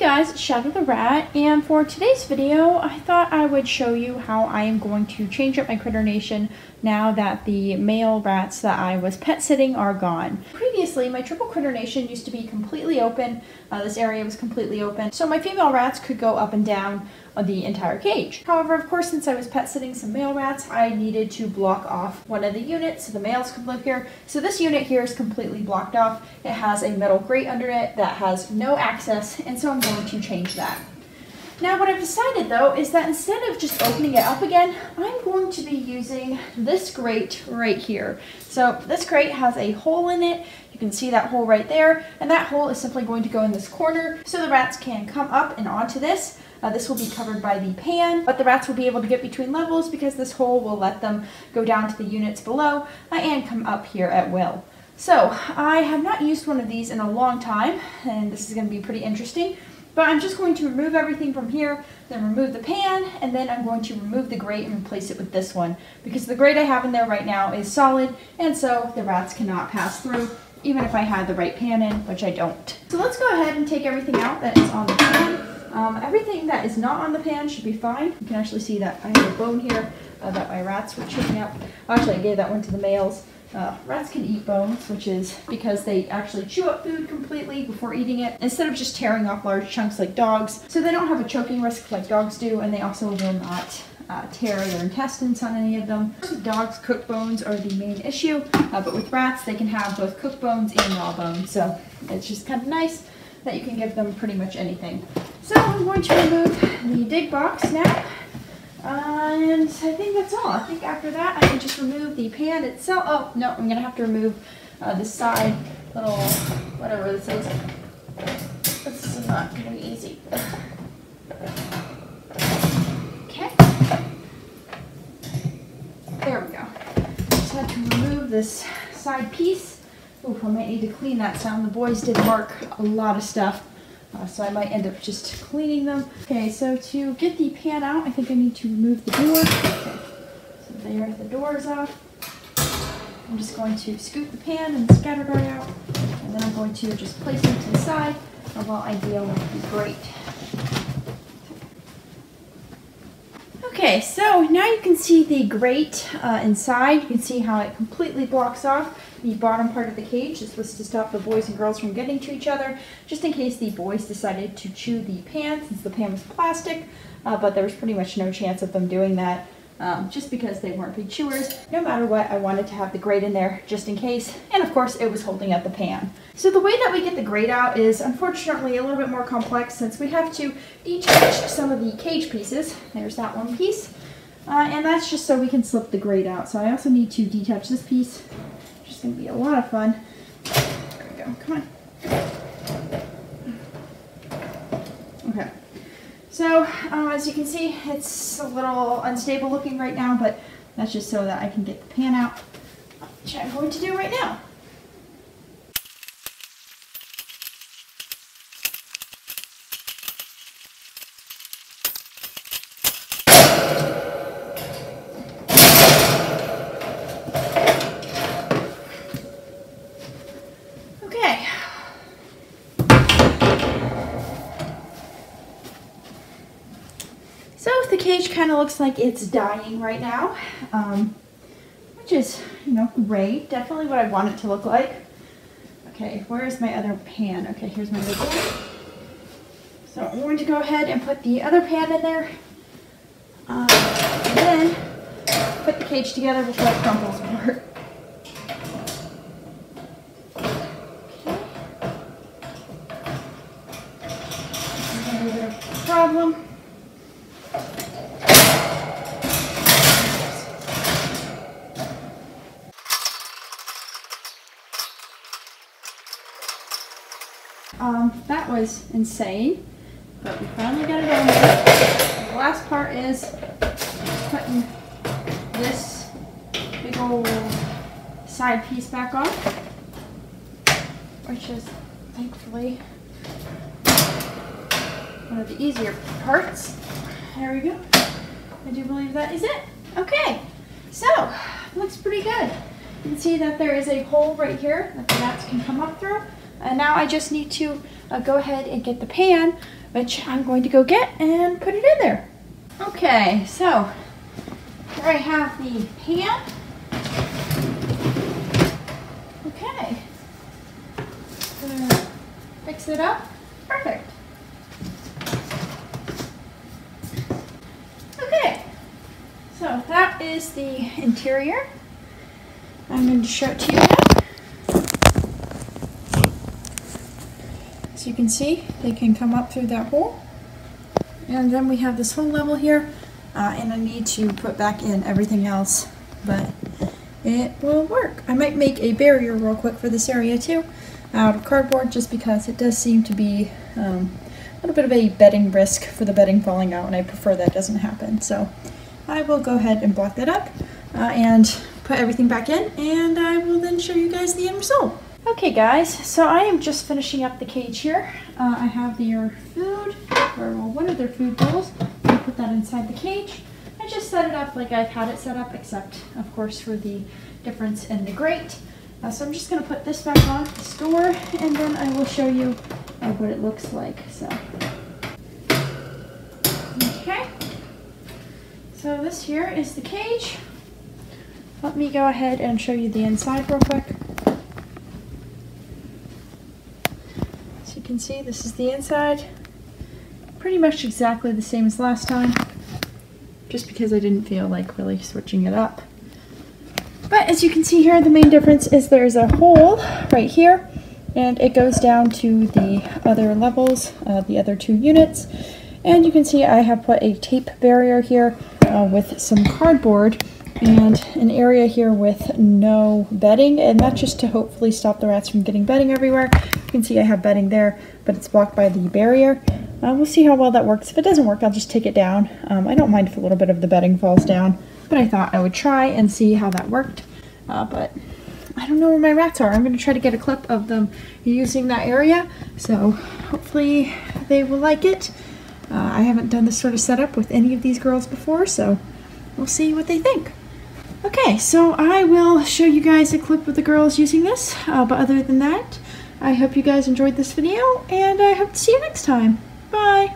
guys, it's Shadow the Rat, and for today's video I thought I would show you how I am going to change up my critter nation now that the male rats that I was pet sitting are gone. Previously, my triple critter nation used to be completely open. This area was completely open, so my female rats could go up and down the entire cage. However, of course, since I was pet sitting some male rats, I needed to block off one of the units so the males could live here. So this unit here is completely blocked off. It has a metal grate under it that has no access, and so I'm going to change that. Now what I've decided though is that instead of just opening it up again, I'm going to be using this grate right here. So this grate has a hole in it. You can see that hole right there, and that hole is simply going to go in this corner so the rats can come up and onto this. This will be covered by the pan, but the rats will be able to get between levels because this hole will let them go down to the units below and come up here at will. So I have not used one of these in a long time, and this is going to be pretty interesting. But I'm just going to remove everything from here, then remove the pan, and then I'm going to remove the grate and replace it with this one. Because the grate I have in there right now is solid, and so the rats cannot pass through, even if I had the right pan in, which I don't. So let's go ahead and take everything out that is on the pan. Everything that is not on the pan should be fine. You can actually see that I have a bone here that my rats were chewing up. Actually, I gave that one to the males. Rats can eat bones, which is because they actually chew up food completely before eating it, instead of just tearing off large chunks like dogs. So they don't have a choking risk like dogs do, and they also will not tear their intestines on any of them. Dogs' cooked bones are the main issue, but with rats they can have both cooked bones and raw bones, so it's just kind of nice that you can give them pretty much anything. So I'm going to remove the dig box now. And I think that's all. I think after that I can just remove the pan itself. Oh, no, I'm going to have to remove this side little, whatever this is. This is not going to be easy. Okay. There we go. Just had to remove this side piece. Ooh, I might need to clean that some. The boys did mark a lot of stuff. So I might end up just cleaning them. Okay, so to get the pan out, I think I need to remove the door. Okay, so there, the door is off. I'm just going to scoop the pan and the scatter guard out, and then I'm going to just place them to the side while I deal with the grate. Okay, so now you can see the grate inside. You can see how it completely blocks off the bottom part of the cage. This was to stop the boys and girls from getting to each other, just in case the boys decided to chew the pan, since the pan was plastic, but there was pretty much no chance of them doing that, just because they weren't big chewers. No matter what, I wanted to have the grate in there just in case, and of course it was holding up the pan. So the way that we get the grate out is unfortunately a little bit more complex, since we have to detach some of the cage pieces. There's that one piece, and that's just so we can slip the grate out. So I also need to detach this piece, which is going to be a lot of fun. There we go, come on. Okay. So, as you can see, it's a little unstable looking right now, but that's just so that I can get the pan out, which I'm going to do right now. Okay. So the cage kind of looks like it's dying right now, which is, you know, great. Definitely what I want it to look like. Okay, where's my other pan? Okay, here's my other pan. So I'm going to go ahead and put the other pan in there, and then put the cage together before it crumbles apart. A bit of a problem. That was insane, but we finally got it over. The last part is putting this big old side piece back on, which is thankfully one of the easier parts. There we go. I do believe that is it. Okay, so looks pretty good. You can see that there is a hole right here that the rats can come up through. And now I just need to go ahead and get the pan which I'm going to go get and put it in there. Okay, so here I have the pan. Okay, gonna fix it up. Perfect. Okay, so that is the interior. I'm going to show it to you now. As you can see, they can come up through that hole. And then we have this whole level here, and I need to put back in everything else, but it will work. I might make a barrier real quick for this area too, out of cardboard, just because it does seem to be a little bit of a bedding risk for the bedding falling out, and I prefer that doesn't happen. So I will go ahead and block that up and put everything back in, and I will then show you guys the end result. Okay guys, so I am just finishing up the cage here. I have their food, or well, one of their food bowls. I put that inside the cage. I just set it up like I've had it set up, except of course for the difference in the grate. So I'm just going to put this back on the store, and then I will show you what it looks like. So, okay. So this here is the cage. Let me go ahead and show you the inside real quick. So you can see this is the inside. Pretty much exactly the same as last time, just because I didn't feel like really switching it up. But as you can see here, the main difference is there's a hole right here, and it goes down to the other levels, the other two units. And you can see I have put a tape barrier here with some cardboard, and an area here with no bedding, and that's just to hopefully stop the rats from getting bedding everywhere. You can see I have bedding there, but it's blocked by the barrier. We'll see how well that works. If it doesn't work, I'll just take it down. I don't mind if a little bit of the bedding falls down, but I thought I would try and see how that worked. But I don't know where my rats are. I'm going to try to get a clip of them using that area, so hopefully they will like it. I haven't done this sort of setup with any of these girls before, so we'll see what they think. Okay, so I will show you guys a clip of the girls using this, but other than that, I hope you guys enjoyed this video, and I hope to see you next time. Bye!